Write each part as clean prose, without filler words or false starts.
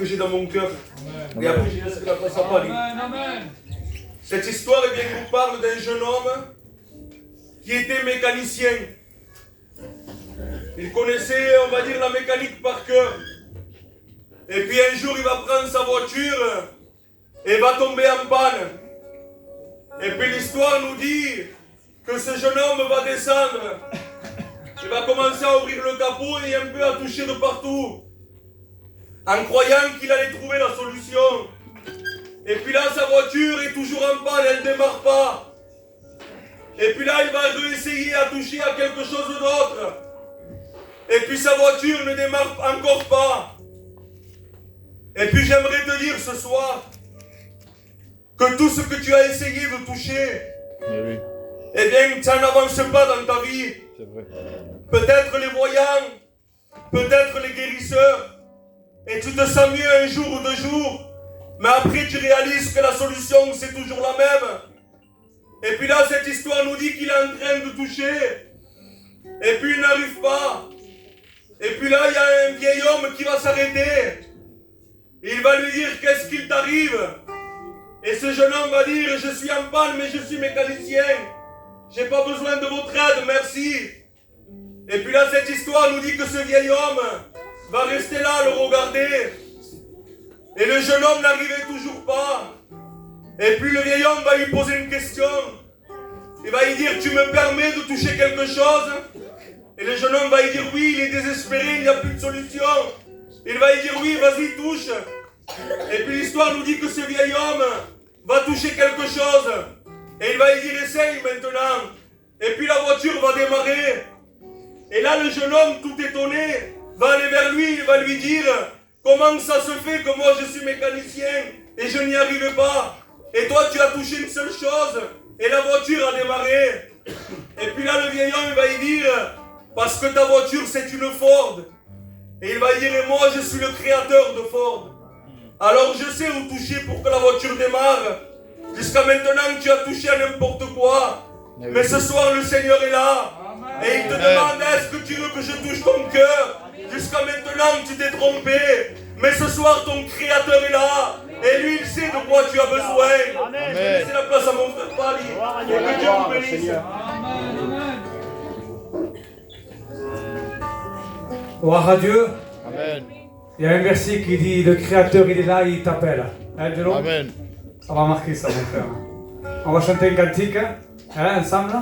que j'ai dans mon cœur. Et après, je laisserai la place à Paris. Cette histoire, eh bien, nous parle d'un jeune homme qui était mécanicien. Il connaissait, on va dire, la mécanique par cœur. Et puis un jour, il va prendre sa voiture et va tomber en panne. Et puis l'histoire nous dit que ce jeune homme va descendre. Il va commencer à ouvrir le capot et un peu à toucher de partout, en croyant qu'il allait trouver la solution. Et puis là, sa voiture est toujours en panne, elle ne démarre pas. Et puis là, il va réessayer à toucher à quelque chose d'autre. Et puis sa voiture ne démarre encore pas. Et puis j'aimerais te dire ce soir que tout ce que tu as essayé de toucher, eh bien, ça n'avance pas dans ta vie. C'est vrai. Peut-être les voyants, peut-être les guérisseurs, et tu te sens mieux un jour ou 2 jours, mais après tu réalises que la solution c'est toujours la même. Et puis là, cette histoire nous dit qu'il est en train de toucher, et puis il n'arrive pas. Et puis là, il y a un vieil homme qui va s'arrêter. Il va lui dire, qu'est-ce qu'il t'arrive? Et ce jeune homme va dire, je suis en panne, mais je suis mécanicien. J'ai pas besoin de votre aide, merci. Et puis là, cette histoire nous dit que ce vieil homme va rester là, le regarder. Et le jeune homme n'arrivait toujours pas. Et puis le vieil homme va lui poser une question. Il va lui dire, tu me permets de toucher quelque chose? Et le jeune homme va lui dire, oui, il est désespéré, il n'y a plus de solution. Il va lui dire, oui, vas-y, touche. Et puis l'histoire nous dit que ce vieil homme va toucher quelque chose. Et il va lui dire, essaye maintenant. Et puis la voiture va démarrer. Et là, le jeune homme, tout étonné, va aller vers lui, il va lui dire, comment ça se fait que moi je suis mécanicien et je n'y arrive pas? Et toi, tu as touché une seule chose et la voiture a démarré. Et puis là, le vieil homme va lui dire, parce que ta voiture, c'est une Ford. Et il va lui dire, et moi, je suis le créateur de Ford. Alors je sais où toucher pour que la voiture démarre. Jusqu'à maintenant, tu as touché à n'importe quoi. Mais ce soir, le Seigneur est là. Et il te demande, est-ce que tu veux que je touche ton cœur? Jusqu'à maintenant, tu t'es trompé. Mais ce soir, ton Créateur est là. Et lui, il sait de quoi tu as besoin. Je vais laisser la place à mon frère Pali. Et que Dieu vous bénisse. Gloire à Dieu. Amen. Il y a un verset qui dit, le Créateur, il est là, il t'appelle. Hein, Angelo? Amen. Ça va marquer ça, mon frère. On va chanter un cantique, hein, ensemble.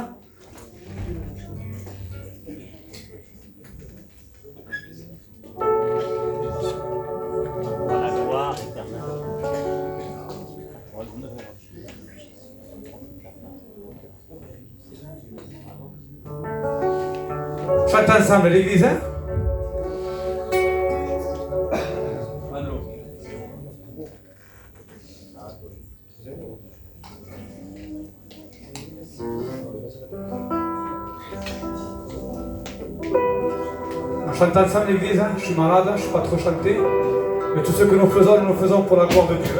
Chante ensemble l'église, hein? On chante ensemble l'église, hein? Je suis malade, je ne suis pas trop chanté. Mais tout ce que nous faisons pour la gloire de Dieu.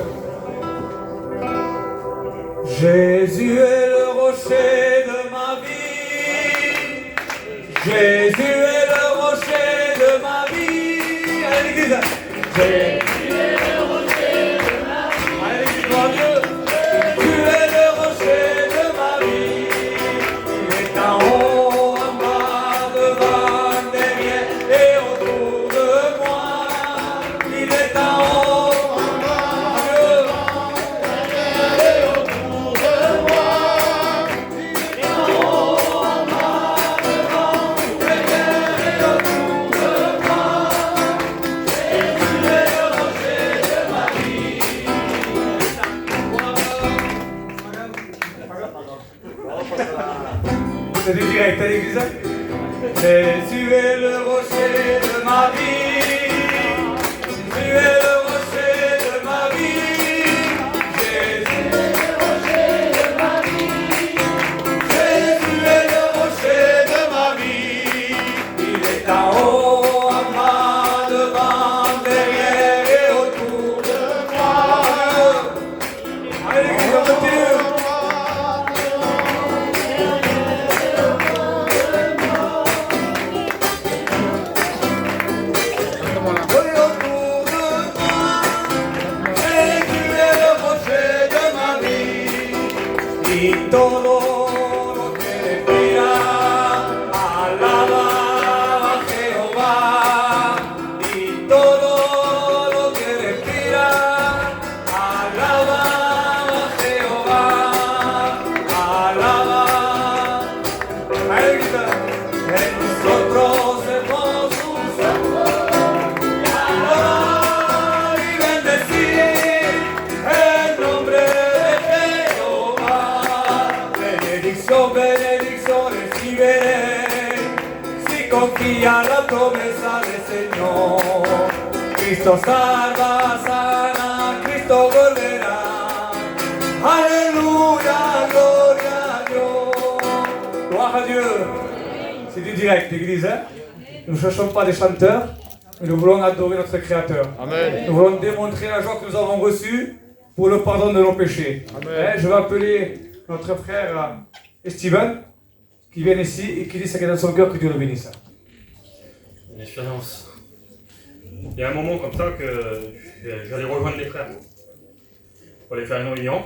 Jésus est le rocher de ma vie. Jésus est le rocher de ma vie. Allez l'église. Jésus est le rocher de ma vie. Allez l'église, gloire à Dieu. Tu es le rocher de ma vie. Il est en haut, en bas, devant, derrière et autour de moi. Il est en haut, en bas, devant, derrière et autour de moi. Il est en haut, en bas, devant, derrière et autour de moi. Jésus est le rocher de ma vie. C'est du direct à l'église. Jésus est le rocher de ma vie. Jésus est le rocher de ma vie. Jésus est le rocher de ma vie. Jésus est le rocher de ma vie. Il est en haut, en bas, devant, derrière et autour de moi. Allez l'église, on continue. Autour de moi. nosotros hemos usado y bendecir el nombre de Jehová. Benedicción, benedicción recibe si confía la promesa del Señor. Cristo salva, sana, Cristo volverá. Alléluia, gloria a Dieu. Gloire à Dieu. C'est du direct, l'église. Hein? Nous ne cherchons pas des chanteurs, mais nous voulons adorer notre Créateur. Amen. Nous voulons démontrer la joie que nous avons reçue pour le pardon de nos péchés. Amen. Je vais appeler notre frère Steven, qui vient ici et qui dit ce qu'il y a dans son cœur, que Dieu le bénisse. Une expérience. Il y a un moment comme ça que j'allais rejoindre des frères pour aller faire une réunion.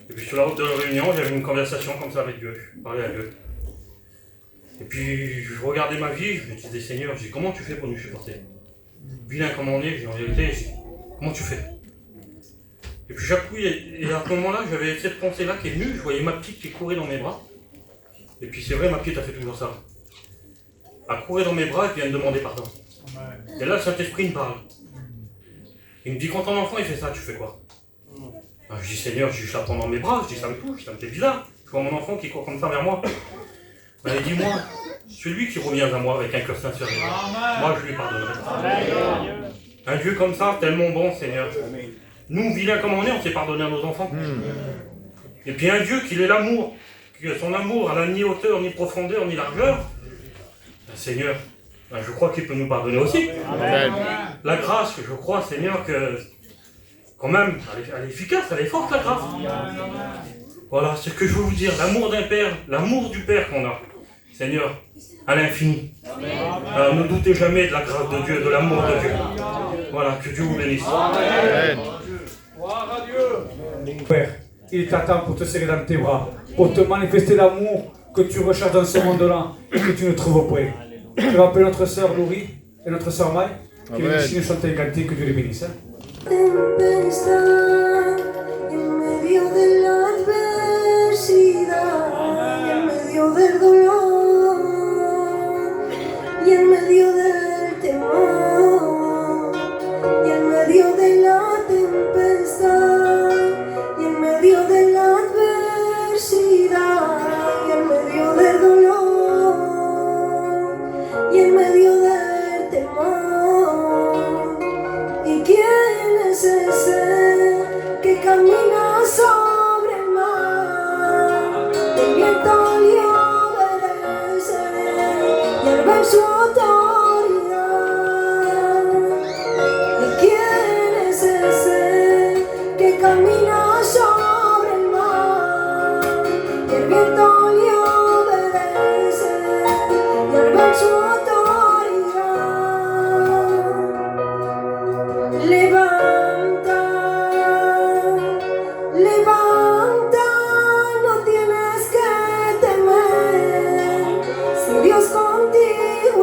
Et puis sur la route de la réunion, j'avais une conversation comme ça avec Dieu. Je parlais à Dieu. Et puis je regardais ma vie, je me disais Seigneur, je dis, comment tu fais pour nous supporter? Vilain comme on est, en vérité, je dis, comment tu fais? Et puis chaque coup, et à ce moment-là, j'avais cette pensée-là qui est venue, je voyais ma petite qui courait dans mes bras. Et puis c'est vrai, ma petite a fait toujours ça. Elle courait dans mes bras et puis elle me demandait pardon. Et là, le Saint-Esprit me parle. Il me dit, quand ton enfant il fait ça, tu fais quoi? Ben, je dis, Seigneur, je la prends dans mes bras, je dis, ça me touche, ça me fait bizarre. Je vois mon enfant qui court comme ça vers moi. Ben, il dit, moi, celui qui revient à moi avec un cœur sincère, moi je lui pardonnerai. Un Dieu comme ça, tellement bon, Seigneur. Nous, vilains comme on est, on s'est pardonné à nos enfants. Et puis un Dieu qui est l'amour, que son amour n'a ni hauteur, ni profondeur, ni largeur. Ben, Seigneur, ben, je crois qu'il peut nous pardonner aussi. Amen. La grâce, je crois, Seigneur, que quand même, elle est efficace, elle est forte, la grâce. Voilà, c'est ce que je veux vous dire, l'amour d'un Père, l'amour du Père qu'on a, Seigneur, à l'infini. Ne doutez jamais de la grâce de Dieu, de l'amour de Dieu. Voilà, que Dieu vous bénisse. Amen. Gloire à Dieu. Père, il t'attend pour te serrer dans tes bras, pour te manifester l'amour que tu recherches dans ce monde-là et que tu ne trouves pas. Je vais appeler notre sœur Laurie et notre sœur Maï qui viennent ici nous chanter un cantique, que Dieu les bénisse. Hein. Tempestad en medio de la adversidad, en medio del dolor y en medio del temor, y en medio de la tempestad y en medio de la adversidad y en medio del dolor y en medio del temor. ¿Y quién es ese que camina sobre el mar? El viento le obedece y él ve su autoridad. ¿Y quién es ese que camina sobre el mar? El viento le obedece y él ve su autoridad. Levanta, levanta, no tienes que temer. Si Dios contigo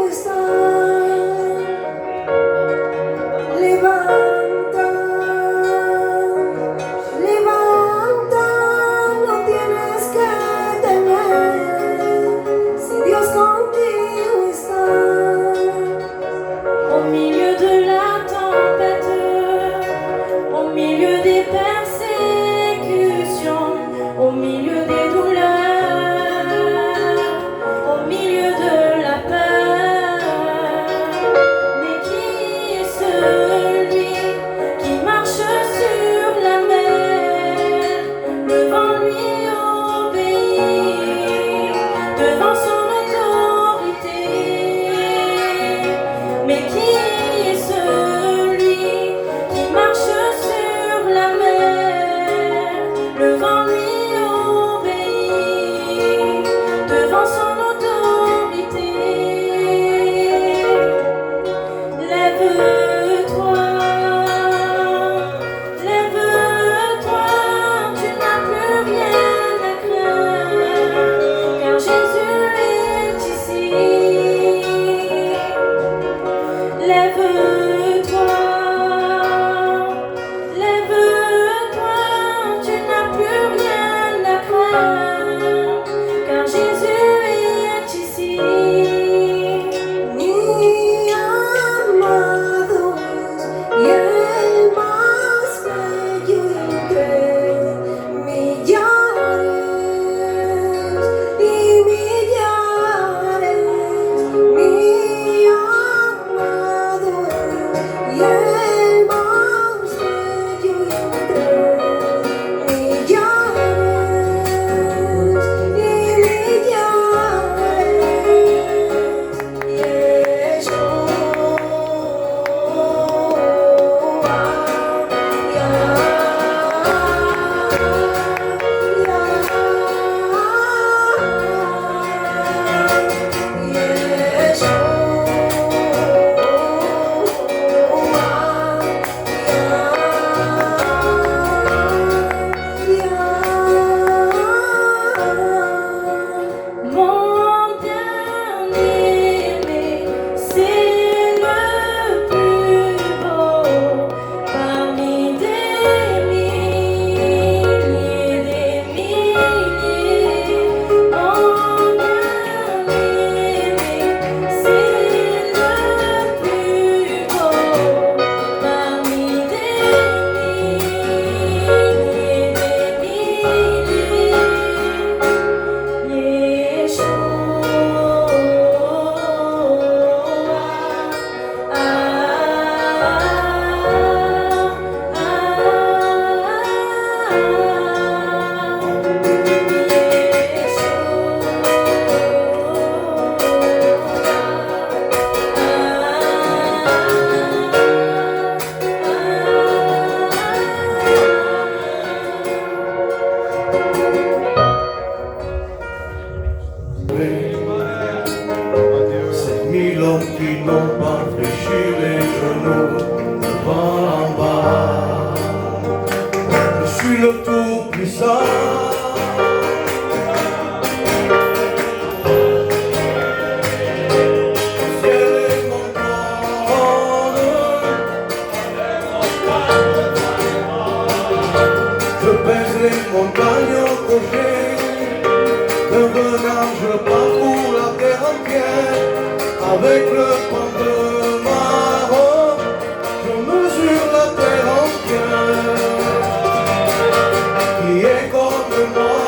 qui n'ont pas fléchi les genoux devant en bas. Je suis le tout-puissant. Montagne au crochet, devenant je parcours la terre entière. Avec le point de ma robe, je mesure la terre entière. Qui est comme moi,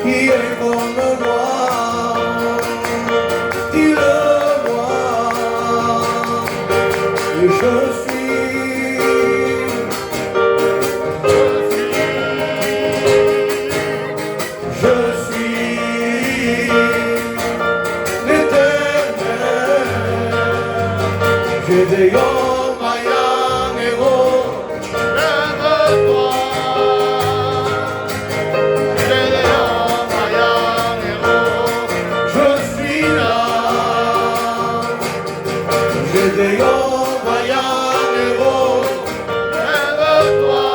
qui est comme moi, dis-le-moi. Et je Gédéon, Mayan, héros, lève-toi. Gédéon, Mayan, héros, je suis là. Gédéon, Mayan, héros, lève-toi.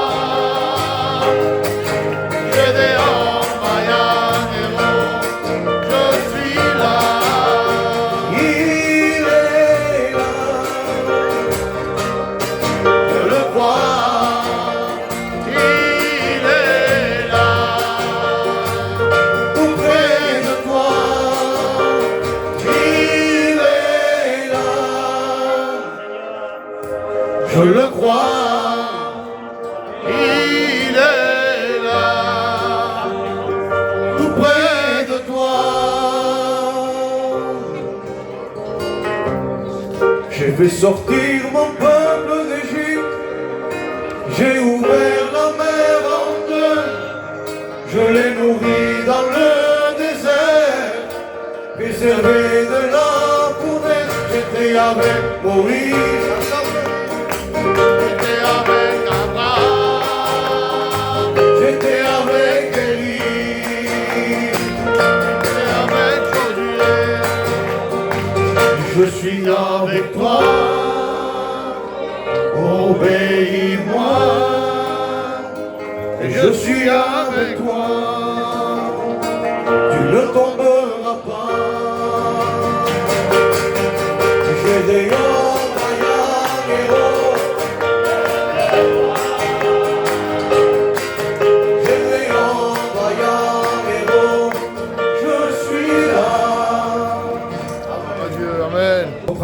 Gédéon, Mayan, héros, je suis là. Je le crois, il est là, tout près de toi. J'ai fait sortir mon peuple d'Égypte, j'ai ouvert la mer en deux, je l'ai nourri dans le désert, préservé de la fournaise. J'étais avec Moïse. J'étais avec Abraham, j'étais avec Élie, j'étais avec Josué. Je suis avec toi, obéis-moi, et je suis avec toi, tu ne tomberas pas. Gédéon, Mayan, héros,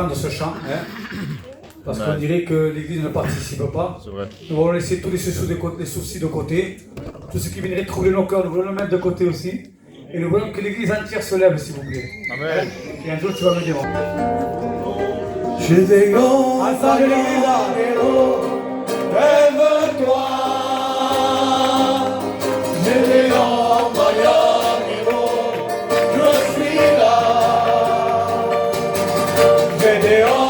de ce chant, hein, parce qu'on dirait que l'Église ne participe pas. Nous allons laisser tous les soucis de côté, tout ce qui viendrait troubler nos cœurs, nous voulons le mettre de côté aussi, et nous voulons que l'Église entière se lève, s'il vous plaît. Amen. Et un jour tu vas me dire. Gédéon, ensemble l'Église, lève-toi. Gédéon, Mayan, héros, je suis là. Gédéon,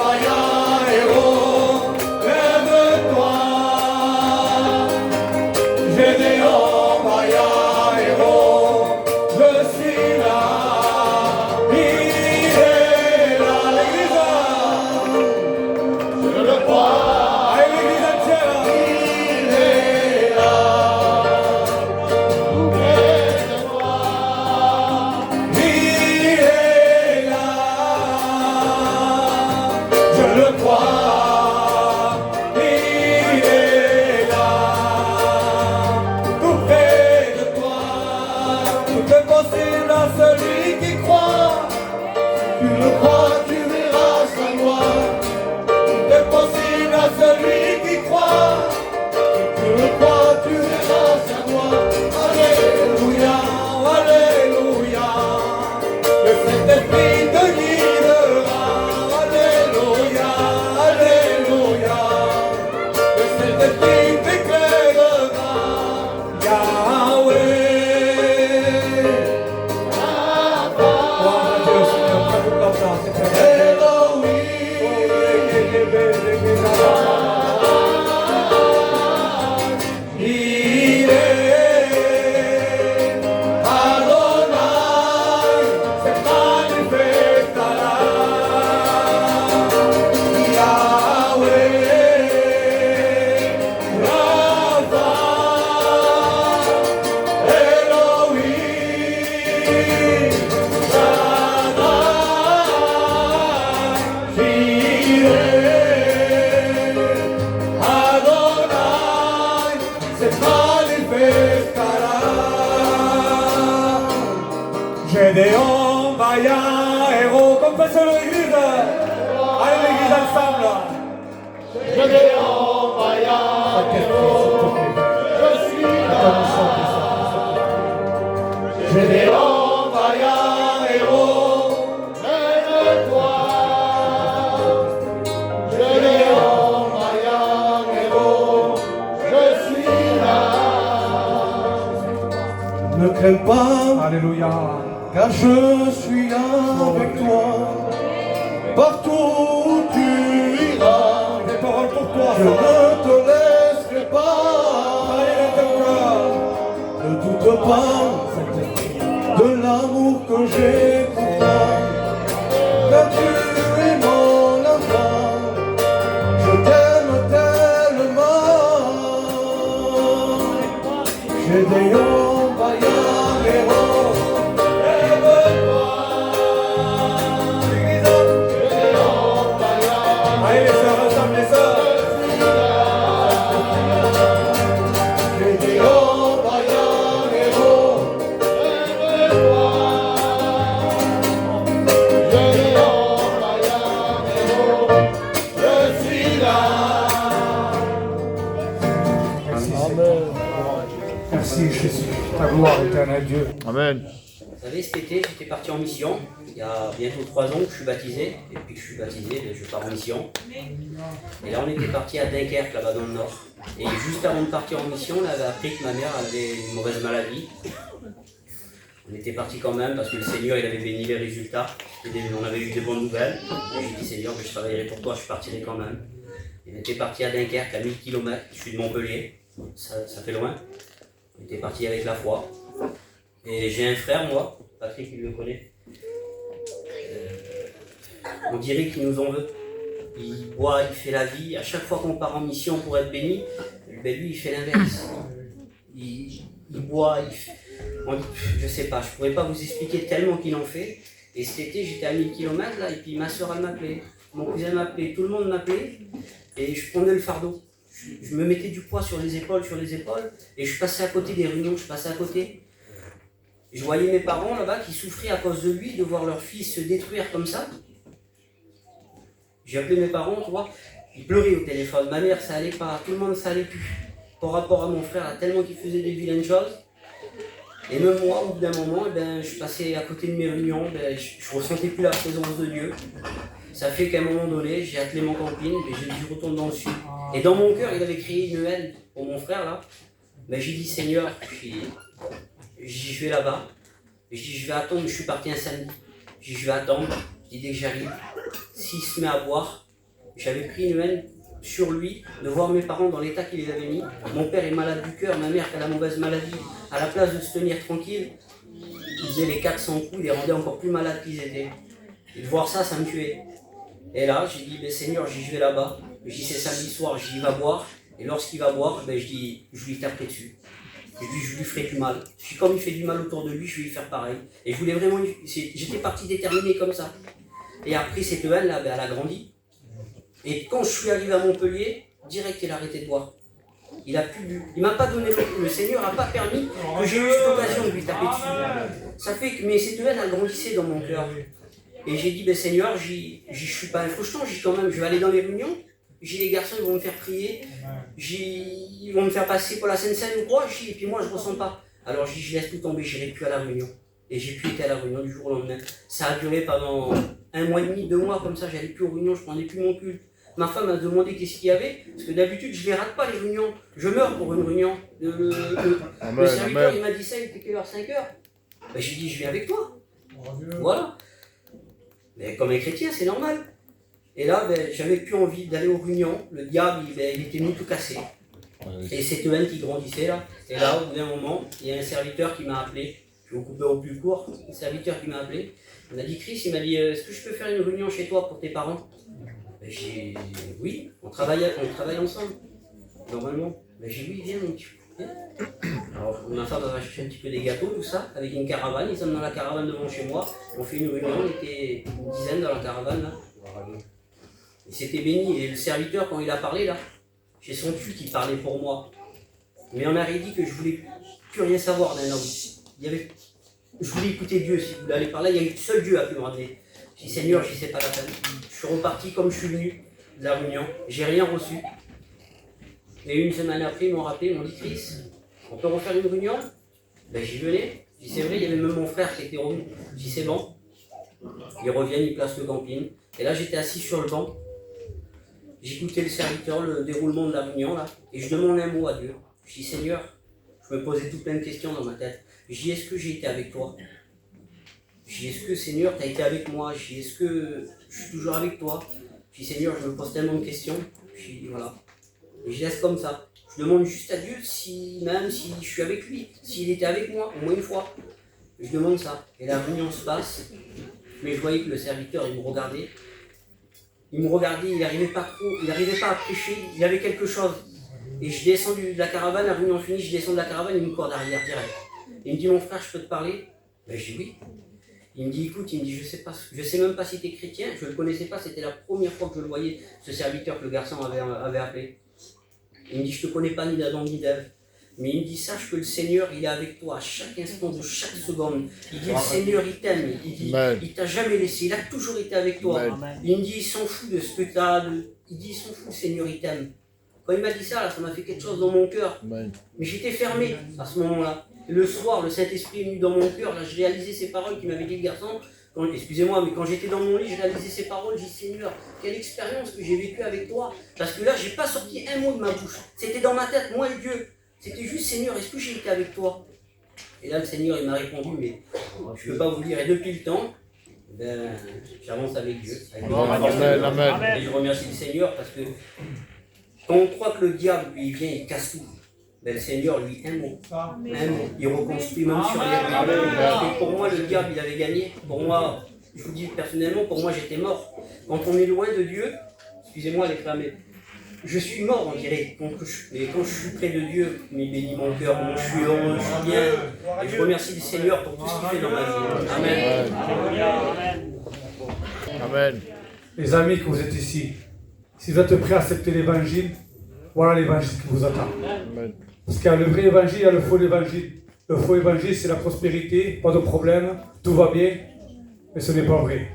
Mayan, héros, lève-toi. Gédéon, Mayan, héros, je suis là. Il est là, l'Église, je le crois. Allez, l'Église entière, il est là. pescará. Gédéon, vaillant héros, confessons l'église. Allez l'église ensemble. Gédéon, vaillant héros, je suis là. Gédéon, vaillant héros, lève-toi. Gédéon, vaillant héros, je suis là. Ne crains pas, Alléluia. car je suis avec toi. Partout où tu iras, Des paroles pour toi. je ne te laisserai pas. Ne doute pas de l'amour que j'ai pour toi. Car tu es mon enfant, je t'aime tellement. Gédéon, vaillant héros, lève-toi. Gédéon, vaillant. Allez les sœurs, ensemble les sœurs. Gédéon, vaillant héros, lève-toi. Gédéon, vaillant héros, je suis là. Merci Seigneur. Merci Jésus. Ta gloire éternelle Dieu. Amen. Vous savez, cet été, j'étais parti en mission. Il y a bientôt 3 ans que je suis baptisé. Et puis que je suis baptisé, je pars en mission. Et là, on était parti à Dunkerque, là-bas dans le nord. Et juste avant de partir en mission, on avait appris que ma mère avait une mauvaise maladie. On était parti quand même parce que le Seigneur, il avait béni les résultats. On avait eu des bonnes nouvelles. J'ai dit, Seigneur, que je travaillerai pour toi, je partirai quand même. Et on était parti à Dunkerque, à 1000 km. Je suis de Montpellier. Ça fait loin. On était parti avec la foi. Et j'ai un frère, moi, Patrick, il le connaît. On dirait qu'il nous en veut. Il boit, il fait la vie. À chaque fois qu'on part en mission pour être béni, ben lui, il fait l'inverse. Il boit, il fait... je sais pas, je pourrais pas vous expliquer tellement qu'il en fait. Et cet été, j'étais à 1000 km là, et puis ma soeur, elle m'appelait. Mon cousin m'appelait, tout le monde m'appelait. Et je prenais le fardeau. Je me mettais du poids sur les épaules, et je passais à côté des réunions, je passais à côté. Je voyais mes parents là-bas qui souffraient à cause de lui, de voir leur fils se détruire comme ça. J'ai appelé mes parents, tu vois, ils pleuraient au téléphone. Ma mère, ça allait pas, tout le monde, ça allait plus. Par rapport à mon frère, tellement qu'il faisait des vilaines choses. Et même moi, au bout d'un moment, je passais à côté de mes réunions, je ressentais plus la présence de Dieu. Ça fait qu'à un moment donné, j'ai appelé mon camping, et j'ai dit je retourne dans le sud. Et dans mon cœur, il avait créé une haine pour mon frère là. J'ai dit Seigneur, je vais là-bas. Je dis je vais attendre, je suis parti un samedi. Je dis je vais attendre, je dis dès que j'arrive, s'il se met à boire, j'avais pris une haine sur lui, de voir mes parents dans l'état qu'il les avait mis. Mon père est malade du cœur, ma mère qui a la mauvaise maladie. À la place de se tenir tranquille, ils faisaient les 400 coups, ils les rendaient encore plus malades qu'ils étaient. Et de voir ça, ça me tuait. Et là, j'ai dit, Seigneur, je vais là-bas. Je dis, c'est samedi soir, j'y vais boire. Et lorsqu'il va boire, je dis, je lui taperai dessus. Je lui ferai du mal. Je dis, comme il fait du mal autour de lui, je vais lui faire pareil. Et je voulais vraiment, j'étais parti déterminé comme ça. Et après, cette haine là, elle a grandi. Et quand je suis arrivé à Montpellier, direct, il a arrêté de boire. Il a plus bu. Il m'a pas donné le Seigneur n'a pas permis que j'ai eu cette occasion de lui taper dessus. Ça fait que, mais cette haine, elle grandissait dans mon cœur. Et j'ai dit, Seigneur, je suis pas un faucheton, j'ai quand même, je vais aller dans les réunions. J'ai les garçons, ils vont me faire prier. Ils vont me faire passer pour la Sainte-Seine ou quoi. Et puis moi, je ressens pas. Alors je dis, je laisse tout tomber, j'irai plus à la réunion. Et j'ai plus été à la réunion du jour au lendemain. Ça a duré pendant 1 mois et demi, 2 mois comme ça, j'allais plus aux réunions, je prenais plus mon culte. Ma femme m'a demandé qu'est-ce qu'il y avait, parce que d'habitude je les rate pas les réunions. Je meurs pour une réunion. Le serviteur il m'a dit ça, il était quelle heure, 5 heures. J'ai dit, je viens avec toi. Voilà. Mais comme un chrétien, c'est normal. Et là, j'avais plus envie d'aller aux réunions. Le diable, il était venu tout casser. Et cette haine qui grandissait là. Et là, au bout d'un moment, il y a un serviteur qui m'a appelé. Je vais vous couper au plus court. Un serviteur qui m'a appelé. Il m'a dit, Chris, il m'a dit, est-ce que je peux faire une réunion chez toi pour tes parents? J'ai dit, oui, on travaille ensemble. Normalement. J'ai dit, oui, viens mon petit. Alors, ma femme a acheté un petit peu des gâteaux, tout ça, avec une caravane. Ils sont dans la caravane devant chez moi. On fait une réunion, on était une dizaine dans la caravane là. Et c'était béni. Et le serviteur, quand il a parlé là, j'ai senti qu'il parlait pour moi. Mais on aurait dit que je voulais plus rien savoir d'un homme. Je voulais écouter Dieu. Si vous voulez aller par là, il y a eu seul Dieu à pu me ramener. Je dis Seigneur, je ne sais pas la peine. Je suis reparti comme je suis venu de la réunion. J'ai rien reçu. Et une semaine après, ils m'ont rappelé, ils m'ont dit Chris, on peut refaire une réunion? Ben j'y venais. Je dis c'est vrai, il y avait même mon frère qui était revenu. Je dis c'est bon. Ils reviennent, ils placent le camping. Et là j'étais assis sur le banc. J'écoutais le serviteur, le déroulement de la réunion là. Et je demande un mot à Dieu. Je dis Seigneur, je me posais tout plein de questions dans ma tête. Je dis est-ce que j'ai été avec toi? Je dis est-ce que Seigneur tu as été avec moi? Je dis est-ce que je suis toujours avec toi? Je dis Seigneur, je me pose tellement de questions. Je dis voilà. Et je laisse comme ça. Je demande juste à Dieu même si je suis avec lui, s'il était avec moi, au moins une fois. Je demande ça. Et la réunion se passe. Mais je voyais que le serviteur, il me regardait. Il n'arrivait pas à prêcher, il avait quelque chose. Et je descends de la caravane, la réunion finie, je descends de la caravane, il me court derrière direct. Il me dit, mon frère, je peux te parler? Ben je dis oui. Il me dit, écoute, je sais même pas si tu es chrétien, je ne le connaissais pas, c'était la première fois que je le voyais, ce serviteur que le garçon avait appelé. Il me dit, je ne te connais pas ni d'Adam ni d'Ève. Mais il me dit, sache que le Seigneur, il est avec toi à chaque instant de chaque seconde. Il dit, le Seigneur, il t'aime. Il dit, il t'a jamais laissé. Il a toujours été avec toi. Il me dit, il s'en fout de ce que tu as. Il dit, il s'en fout, le Seigneur, il t'aime. Quand il m'a dit ça, là, ça m'a fait quelque chose dans mon cœur. Mais j'étais fermé à ce moment-là. Et le soir, le Saint-Esprit est venu dans mon cœur. Là, je réalisais ces paroles qu'il m'avait dit le garçon. Excusez-moi, mais quand j'étais dans mon lit, je réalisais ces paroles. J'ai dit, Seigneur, quelle expérience que j'ai vécue avec toi. Parce que là, j'ai pas sorti un mot de ma bouche. C'était dans ma tête, moi et Dieu. C'était juste, Seigneur, est-ce que j'ai été avec toi? Et là, le Seigneur, il m'a répondu, mais je ne peux pas vous dire. Et depuis le temps, j'avance avec Dieu. Amen. Et je remercie le Seigneur parce que quand on croit que le diable, lui, il vient, il casse tout. Ben, le Seigneur, lui, un mot. Il reconstruit même sur les ruines. Pour moi, le diable, il avait gagné. Pour moi, je vous dis personnellement, pour moi, j'étais mort. Quand on est loin de Dieu, excusez-moi les frères, mais je suis mort, on dirait. Mais quand je suis près de Dieu, il bénit mon cœur, je suis heureux, je suis bien. Et je remercie le Seigneur pour tout ce qu'il fait dans ma vie. Amen. Amen. Les amis que vous êtes ici, si vous êtes prêts à accepter l'évangile, voilà l'évangile qui vous attend. Amen. Parce qu'il y a le vrai évangile, il y a le faux évangile. Le faux évangile, c'est la prospérité, pas de problème, tout va bien, mais ce n'est pas vrai.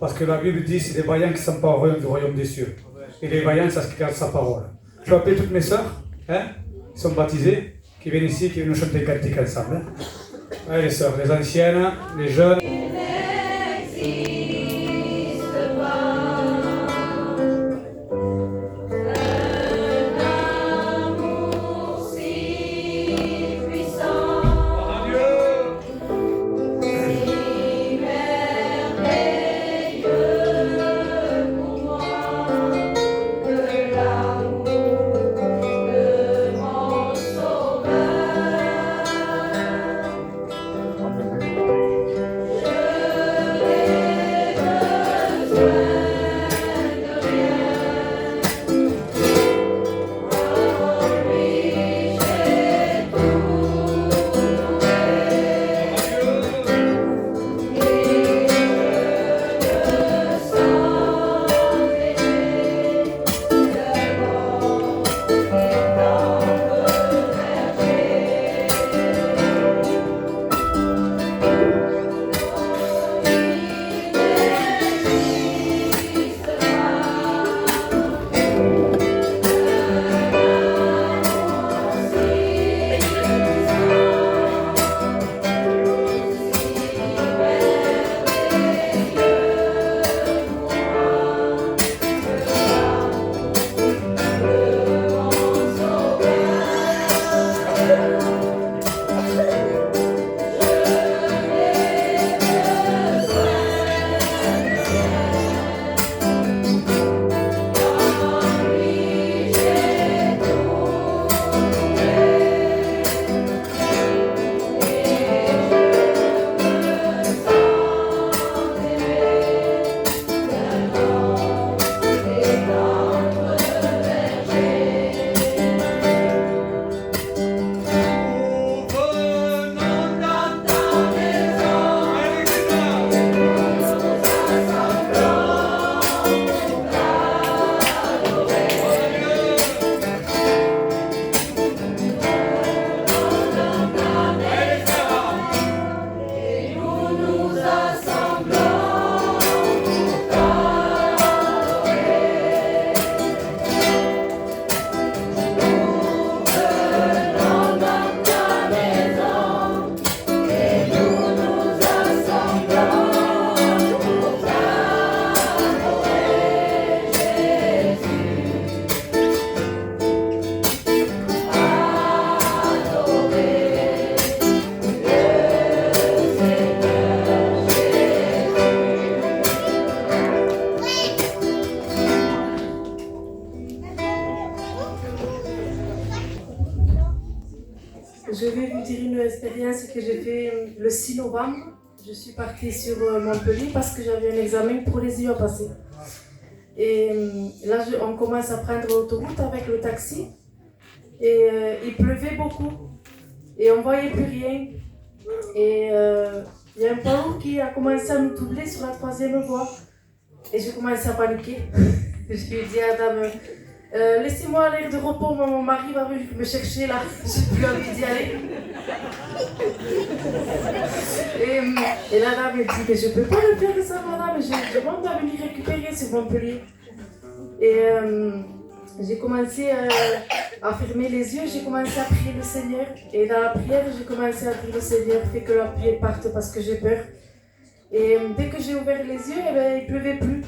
Parce que la Bible dit c'est les vaillants qui s'emparent du royaume des cieux. Et les vaillants, ça se garde sa parole. Je vais appeler toutes mes sœurs, qui sont baptisées, qui viennent ici, qui viennent nous chanter cantique ensemble. Ouais, les sœurs, les anciennes, les jeunes. Je une expérience que j'ai fait le 6 novembre. Je suis partie sur Montpellier parce que j'avais un examen pour les yeux à passer. Et là, on commence à prendre l'autoroute avec le taxi. Et il pleuvait beaucoup. Et on ne voyait plus rien. Et il y a un poids lourd qui a commencé à nous doubler sur la 3e voie. Et j'ai commencé à paniquer. Je lui ai dit à la dame, laissez-moi l'air de repos, mon mari va me chercher là. J'ai plus envie d'y aller. Et la dame me dit, mais je ne peux pas le faire ça, madame. Je demande à venir récupérer sur Montpellier. Et j'ai commencé à fermer les yeux, j'ai commencé à prier le Seigneur. Et dans la prière, j'ai commencé à dire au Seigneur, fais que la pluie parte parce que j'ai peur. Et dès que j'ai ouvert les yeux, il ne pleuvait plus.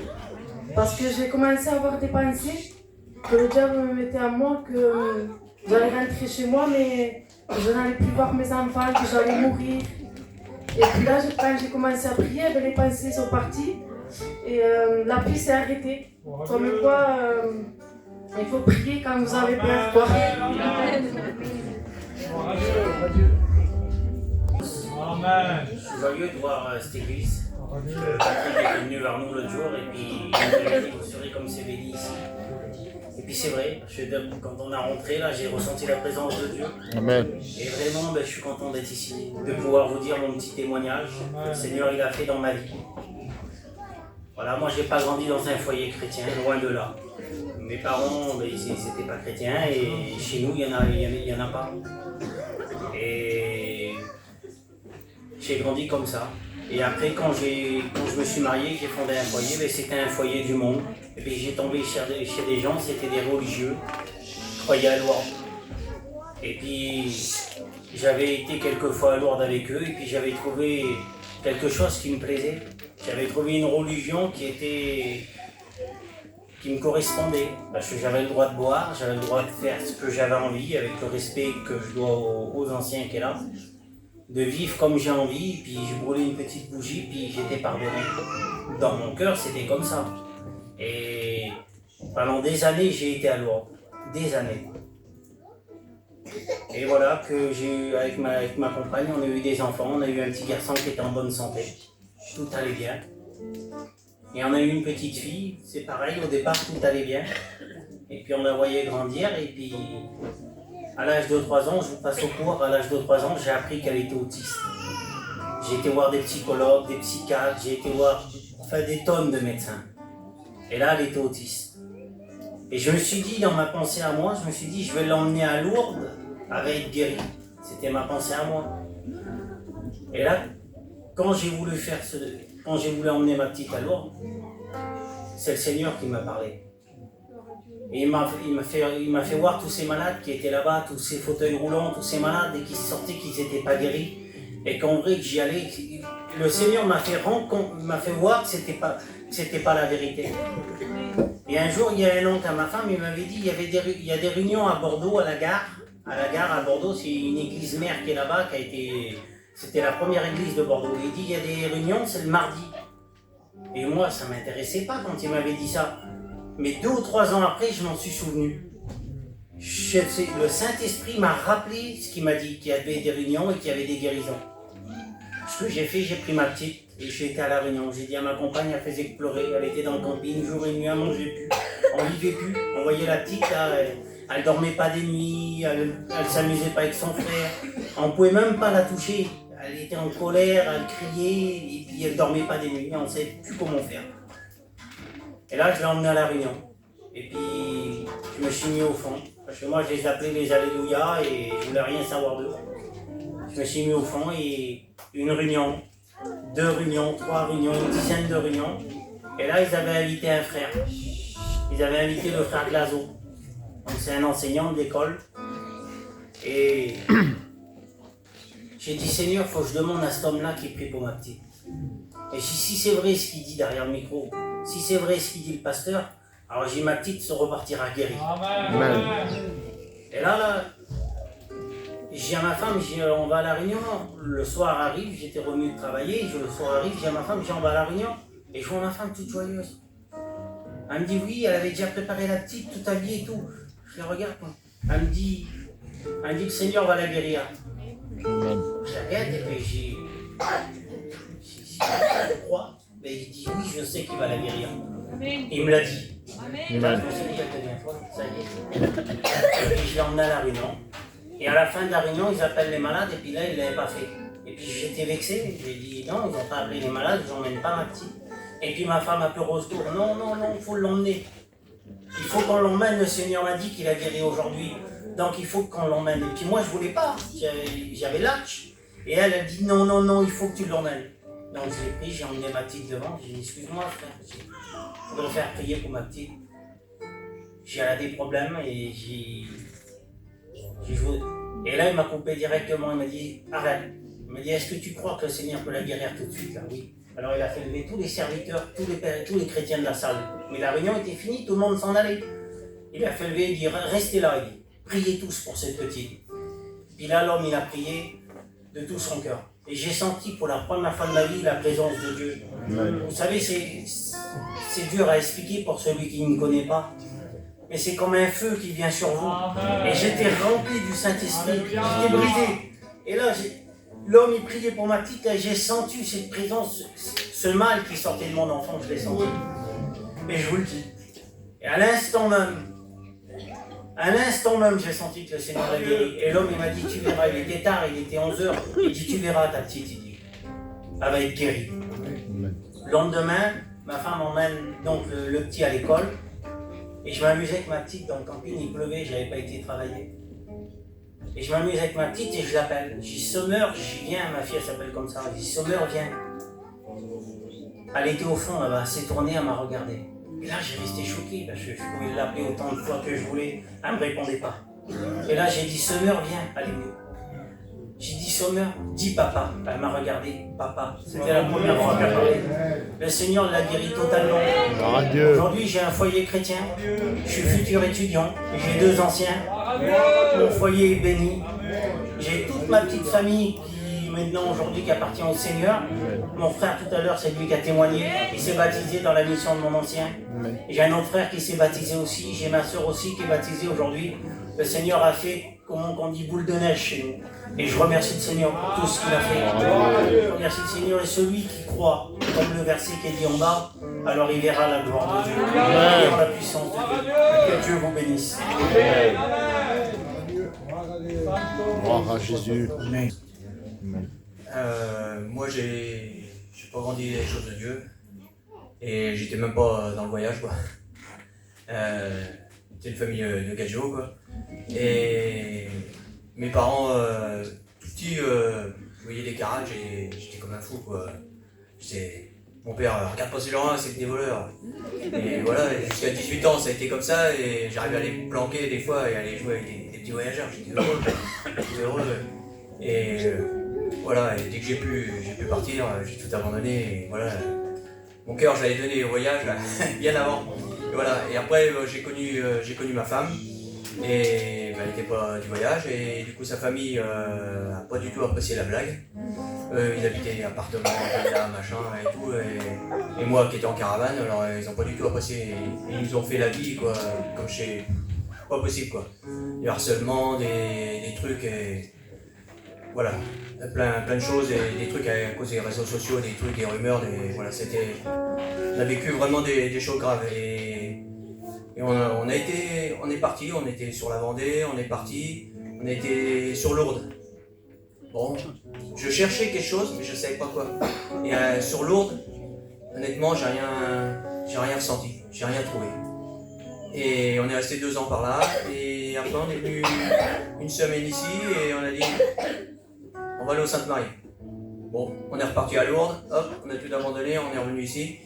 Parce que j'ai commencé à avoir des pensées que le diable me mettait à moi, que j'allais rentrer chez moi, mais je n'allais plus voir mes enfants, que j'allais mourir. Et puis là, quand j'ai commencé à prier, les pensées sont parties et la pluie s'est arrêtée. Comme quoi, il faut prier quand vous avez peur, quoi. Je suis joyeux de voir cette église. Patrick est venu vers nous l'autre jour et puis il nous a dit vous serez comme c'est béni ici. Et puis c'est vrai, quand on est rentré là, j'ai ressenti la présence de Dieu. Amen. Et vraiment, je suis content d'être ici, de pouvoir vous dire mon petit témoignage que le Seigneur il a fait dans ma vie. Voilà, moi j'ai pas grandi dans un foyer chrétien, loin de là. Mes parents, ils n'étaient pas chrétiens et chez nous, il y en a pas. Et j'ai grandi comme ça. Et après, quand je me suis marié, j'ai fondé un foyer, c'était un foyer du monde. Et puis j'ai tombé chez des gens, c'était des religieux, qui croyaient à Lourdes. Et puis j'avais été quelques fois à Lourdes avec eux, et puis j'avais trouvé quelque chose qui me plaisait. J'avais trouvé une religion qui me correspondait. Parce que j'avais le droit de boire, j'avais le droit de faire ce que j'avais envie, avec le respect que je dois aux anciens qui est là. De vivre comme j'ai envie, puis je brûlais une petite bougie, puis j'étais pardonné. Dans mon cœur, c'était comme ça. Et pendant des années, j'ai été à Lourdes. Des années. Et voilà que j'ai eu, avec ma compagne, on a eu des enfants, on a eu un petit garçon qui était en bonne santé. Tout allait bien. Et on a eu une petite fille, c'est pareil, au départ, tout allait bien. Et puis on la voyait grandir, et puis... À l'âge de 3 ans, je vous passe au cours, à l'âge de 3 ans, j'ai appris qu'elle était autiste. J'ai été voir des psychologues, des psychiatres, j'ai été voir des tonnes de médecins. Et là, elle était autiste. Et je me suis dit, dans ma pensée à moi, je me suis dit, je vais l'emmener à Lourdes, elle va être guérie. C'était ma pensée à moi. Et là, quand j'ai voulu emmener ma petite à Lourdes, c'est le Seigneur qui m'a parlé. Et il m'a fait voir tous ces malades qui étaient là-bas, tous ces fauteuils roulants, tous ces malades et qui sortaient, qui n'étaient pas guéris. Et qu'en vrai, que j'y allais, le Seigneur m'a fait voir que c'était pas la vérité. Et un jour, il y a un oncle à ma femme, il m'avait dit, il y a des réunions à Bordeaux, à la gare à Bordeaux, c'est une église mère qui est là-bas, c'était la première église de Bordeaux. Il dit, il y a des réunions, c'est le mardi. Et moi, ça ne m'intéressait pas quand il m'avait dit ça. Mais 2 ou 3 ans après, je m'en suis souvenu. Le Saint-Esprit m'a rappelé ce qu'il m'a dit, qu'il y avait des réunions et qu'il y avait des guérisons. Ce que j'ai fait, j'ai pris ma petite et j'ai été à la réunion. J'ai dit à ma compagne, elle faisait que pleurer, elle était dans le camping, jour et nuit, elle ne mangeait plus, on ne vivait plus. On voyait la petite, là, elle ne dormait pas des nuits, elle ne s'amusait pas avec son frère. On ne pouvait même pas la toucher. Elle était en colère, elle criait et puis elle ne dormait pas des nuits. On ne savait plus comment faire. Et là, je l'ai emmenée à la réunion. Et puis, je me suis mis au fond. Parce que moi, je les appelais les Alléluia et je ne voulais rien savoir d'eux. Je me suis mis au fond et 1 réunion, 2 réunions, 3 réunions, une dizaine de réunions. Et là, ils avaient invité un frère. Ils avaient invité le frère Glazo. Donc, c'est un enseignant de l'école. Et j'ai dit, Seigneur, il faut que je demande à cet homme-là qui prie pour ma petite. Et si c'est vrai ce qu'il dit derrière le micro, si c'est vrai ce qu'il dit le pasteur, alors j'ai ma petite se repartira guérie. Amen. Et là, j'ai à ma femme, on va à la réunion, le soir arrive, j'étais revenu de travailler, le soir arrive, j'ai à ma femme, on va à la réunion, et je vois ma femme toute joyeuse. Elle me dit oui, elle avait déjà préparé la petite, tout habillée et tout. Je la regarde, elle me dit le Seigneur va la guérir. Je regarde et puis je crois. Mais il dit oui, je sais qu'il va la guérir. Il me l'a dit. Je me suis dit, ça y est. Et puis je l'ai emmené à la réunion. Et à la fin de la réunion, ils appellent les malades et puis là, ils ne l'avaient pas fait. Et puis j'étais vexé. J'ai dit non, ils n'ont pas appelé les malades, ils n'emmènent pas ma petite. Et puis ma femme a pleuré au secours. Non, il faut l'emmener. Il faut qu'on l'emmène. Le Seigneur m'a dit qu'il a guéri aujourd'hui. Donc il faut qu'on l'emmène. Et puis moi, je ne voulais pas. J'avais l'âge. Et elle a dit non, il faut que tu l'emmènes. Donc je l'ai pris, j'ai emmené ma petite devant. J'ai dit excuse-moi frère, je voudrais faire prier pour ma petite. Elle a des problèmes et j'ai joué. Et là il m'a coupé directement, il m'a dit arrête. Il m'a dit est-ce que tu crois que le Seigneur peut la guérir tout de suite là? Oui. Alors il a fait lever tous les serviteurs, tous les chrétiens de la salle. Mais la réunion était finie, tout le monde s'en allait. Il a fait lever, il dit restez là, il dit priez tous pour cette petite. Puis là l'homme il a prié de tout son cœur. Et j'ai senti pour la première fois de ma vie la présence de Dieu. Vous savez, c'est dur à expliquer pour celui qui ne connaît pas. Mais c'est comme un feu qui vient sur vous. Et j'étais rempli du Saint-Esprit. J'étais brisé. Et là, l'homme il priait pour ma petite. Et j'ai senti cette présence, ce mal qui sortait de mon enfant, je l'ai senti. Et je vous le dis. Et à l'instant même, j'ai senti que le Seigneur l'a guéri. Et l'homme, il m'a dit, tu verras, il était tard, il était 11h. Il dit, tu verras ta petite, il dit, elle va être guérie. Le lendemain, ma femme emmène donc le petit à l'école. Et je m'amusais avec ma petite dans le camping, il pleuvait, je n'avais pas été travailler. Et je m'amuse avec ma petite et je l'appelle. Je dis, Sommer, j'y viens, ma fille elle s'appelle comme ça. Je dis, Sommer, viens. Elle était au fond là-bas, elle s'est tournée, elle m'a regardé. Et là, j'ai resté choqué, parce que je pouvais l'appeler autant de fois que je voulais. Elle ne me répondait pas. Et là, j'ai dit, Sommer, viens, allez mieux. J'ai dit, Sommer, dis papa. Elle m'a regardé, papa. C'était la première fois qu'elle parlait. Le Seigneur l'a guéri totalement. Aujourd'hui, j'ai un foyer chrétien. Je suis futur étudiant. J'ai 2 anciens. Mon foyer est béni. J'ai toute ma petite famille qui, maintenant, aujourd'hui, qui appartient au Seigneur. Mon frère, tout à l'heure, c'est lui qui a témoigné. Il s'est baptisé dans la mission de mon ancien. J'ai un autre frère qui s'est baptisé aussi. J'ai ma soeur aussi qui est baptisée aujourd'hui. Le Seigneur a fait, comment on dit, boule de neige chez nous. Et je remercie le Seigneur pour tout ce qu'il a fait. Je remercie le Seigneur et celui qui croit, comme le verset qui est dit en bas, alors il verra la gloire de Dieu, il verra la puissance de Dieu. Que Dieu vous bénisse. Gloire à Jésus. Moi, j'ai pas grandi les choses de Dieu. Et j'étais même pas dans le voyage, quoi. C'était une famille de gadgets, quoi. Et mes parents, tout petits, je voyais des carages et j'étais comme un fou, quoi. Mon père, regarde pas ces gens-là, c'est des voleurs. Et voilà, jusqu'à 18 ans, ça a été comme ça et j'arrivais à les planquer des fois et à aller jouer avec des petits voyageurs. J'étais heureux. Et voilà, et dès que j'ai pu partir, j'ai tout abandonné. Et voilà, mon cœur, je l'avais donné au voyage bien avant. Et voilà, et après, j'ai connu ma femme. Et elle n'était pas du voyage et du coup sa famille n'a pas du tout apprécié la blague. Ils habitaient appartement, villa, machin et tout. Et moi qui étais en caravane, alors ils n'ont pas du tout apprécié. Et ils nous ont fait la vie quoi, comme chez. Pas possible quoi. Du harcèlement, des trucs et. Voilà. Plein de choses, et des trucs à cause des réseaux sociaux, des trucs, des rumeurs, voilà, c'était. On a vécu vraiment des choses graves. Et on est parti, on était sur la Vendée, on est parti, on était sur Lourdes. Bon, je cherchais quelque chose, mais je ne savais pas quoi. Et sur Lourdes, honnêtement, j'ai rien ressenti, j'ai rien trouvé. Et on est resté 2 ans par là, et après on est venu une semaine ici, et on a dit, on va aller au Sainte-Marie. Bon, on est reparti à Lourdes, hop, on a tout abandonné, on est revenu ici.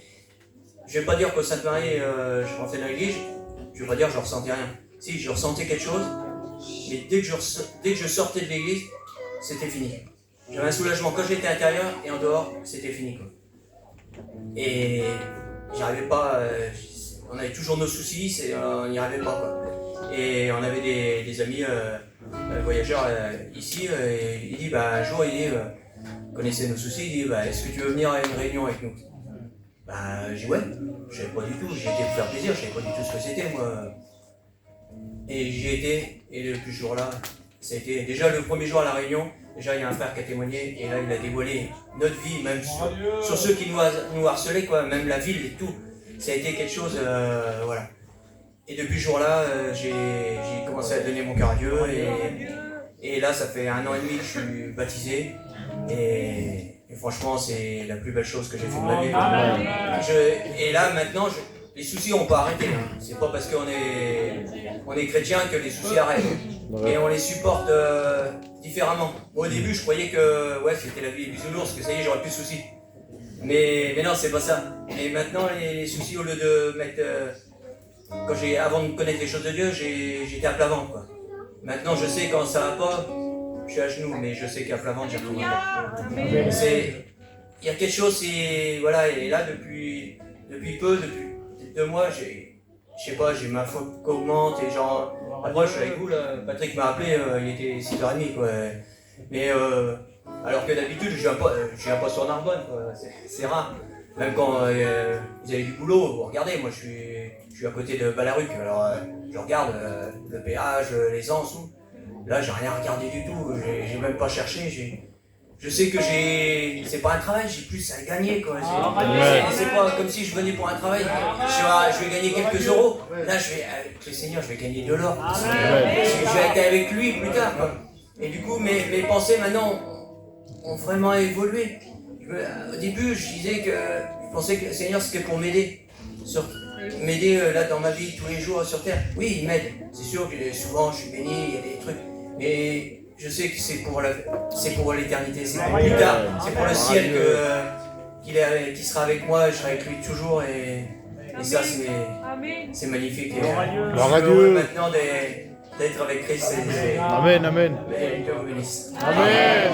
Je ne vais pas dire qu'au Sainte-Marie, je rentrais dans l'église. Je ne veux pas dire que je ne ressentais rien. Si, je ressentais quelque chose, mais dès que je sortais de l'église, c'était fini. J'avais un soulagement quand j'étais à l'intérieur et en dehors, c'était fini. Quoi. Et j'arrivais pas, on avait toujours nos soucis, on n'y arrivait pas. Quoi. Et on avait des amis voyageurs ici, et il dit, un jour, il connaissait nos soucis, il dit, est-ce que tu veux venir à une réunion avec nous? J'ai dit ouais, je savais pas du tout, j'ai été pour faire plaisir, je savais pas du tout ce que c'était moi. Et j'y étais, et depuis ce jour-là, ça a été déjà le premier jour à la réunion, Déjà, il y a un frère qui a témoigné, et là, il a dévoilé notre vie, même sur ceux qui nous harcelaient, quoi, même la ville et tout. Ça a été quelque chose, voilà. Et depuis ce jour-là, j'ai commencé à donner mon cœur à Dieu, et là, ça fait 1 an et demi que je suis baptisé, et franchement, c'est la plus belle chose que j'ai fait de ma vie. Et là, maintenant, les soucis n'ont pas arrêté. Hein. C'est pas parce qu'on est chrétien que les soucis arrêtent. Et on les supporte différemment. Moi, au début, je croyais que ouais, c'était la vie des bisounours, que ça y est, j'aurais plus de soucis. Mais non, c'est pas ça. Et maintenant, les soucis, au lieu de mettre... avant de connaître les choses de Dieu, j'étais à plat ventre, quoi. Maintenant, je sais quand ça va pas, je suis à genoux, mais je sais qu'à plat ventre, j'y retourne pas. Il y a quelque chose, voilà, et là, depuis 2 mois, je sais pas, j'ai ma foi qui augmente, et genre, après, je suis avec vous, là, Patrick m'a appelé, il était 6h30, quoi. Mais, alors que d'habitude, je viens pas sur Narbonne, quoi, c'est rare. Même quand vous avez du boulot, vous regardez, moi je suis à côté de Balaruc, alors je regarde le péage, l'essence, tout. Là, j'ai rien regardé du tout, j'ai même pas cherché, je sais que c'est pas un travail, j'ai plus à gagner, quoi. C'est pas comme si je venais pour un travail, je vais gagner quelques euros. Là, avec le Seigneur, je vais gagner de l'or. Je vais être avec lui plus tard, quoi. Et du coup, mes pensées maintenant ont vraiment évolué. Au début, je disais que je pensais que le Seigneur c'était pour m'aider. M'aider là dans ma vie tous les jours sur terre. Oui, il m'aide. C'est sûr que souvent je suis béni, il y a des trucs. Mais je sais que c'est pour l'éternité, c'est pour plus tard, c'est pour le ciel qu'il sera avec moi, je serai avec lui toujours. Et ça, c'est magnifique. Gloire à Dieu. Maintenant d'être avec Christ, c'est... Amen, amen. Dieu vous bénisse. Amen.